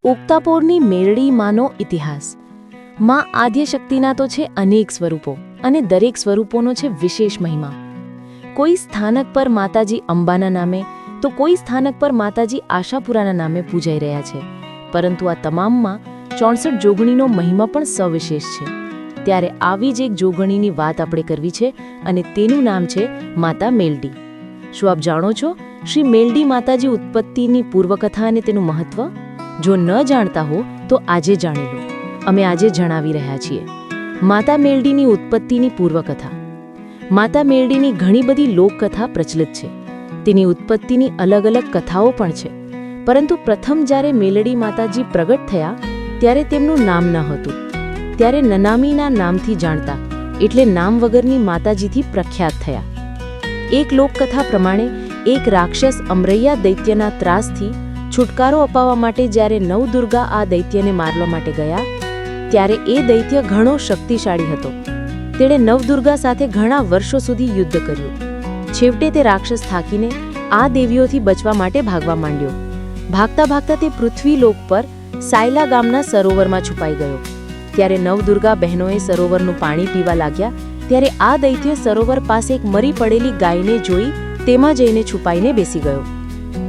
ઉગતાપોરની મેરડી માનો ઇતિહાસ। માં આદ્યશક્તિના તો છે અનેક સ્વરૂપો અને દરેક સ્વરૂપોનો છે વિશેષ મહિમા। કોઈ સ્થાનક પર માતાજી અંબાના નામે તો કોઈ સ્થાનક પર માતાજી આશાપુરાના નામે પૂજાઈ રહ્યા છે, પરંતુ આ તમામમાં 64 જોગણીનો મહિમા પણ સવિશેષ છે। ત્યારે આવી જ એક જોગણીની વાત આપણે કરવી છે અને તેનું નામ છે માતા મેલડી। શું આપ જાણો છો શ્રી મેલડી માતાજી ઉત્પત્તિની પૂર્વકથા અને તેનું મહત્વ? જો ન જાણતા હો તો આજે જાણી લો। અમે આજે જણાવી રહ્યા છીએ માતા મેલડીની ઉત્પત્તિની પૂર્વકથા। માતા મેલડીની ઘણી બધી લોકકથા પ્રચલિત છે, તેની ઉત્પત્તિની અલગ અલગ કથાઓ પણ છે, પરંતુ પ્રથમ જ્યારે મેલડી માતાજી પ્રગટ થયા ત્યારે તેમનું નામ ન હતું। ત્યારે નનામીના નામથી જાણતા, એટલે નામ વગરની માતાજીથી પ્રખ્યાત થયા। એક લોકકથા પ્રમાણે એક રાક્ષસ અમરૈયા દૈત્યના ત્રાસથી છુટકારો અપાવવા માટે જ્યારે નવદુર્ગા આ દૈત્યને મારવા માટે ગયા, ત્યારે એ દૈત્ય ઘણો શક્તિશાળી હતો। તેણે નવદુર્ગા સાથે ઘણા વર્ષો સુધી યુદ્ધ કર્યું। છેવટે તે રાક્ષસ થાકીને આ દેવીઓથી બચવા માટે ભાગવા માંડ્યો। ભાગતા ભાગતા તે પૃથ્વીલોક પર સાયલા ગામના સરોવરમાં છુપાઈ ગયો। ત્યારે નવદુર્ગા બહેનોએ સરોવરનું પાણી પીવા લાગ્યા, ત્યારે આ દૈત્ય સરોવર પાસે એક મરી પડેલી ગાયને જોઈ તેમાં જઈને છુપાઈને બેસી ગયો।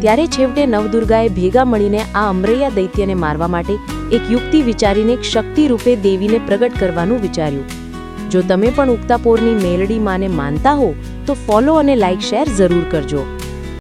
ત્યારે છેવટે નવદુર્ગાએ ભેગા મળીને આ અમરૈયા દૈત્યને મારવા માટે એક યુક્તિ વિચારીને એક શક્તિ રૂપે દેવીને પ્રગટ કરવાનું વિચાર્યું। જો તમે પણ ઉગતાપોરની મેલડી માને માનતા હો તો ફોલો અને લાઇક શેર જરૂર કરજો।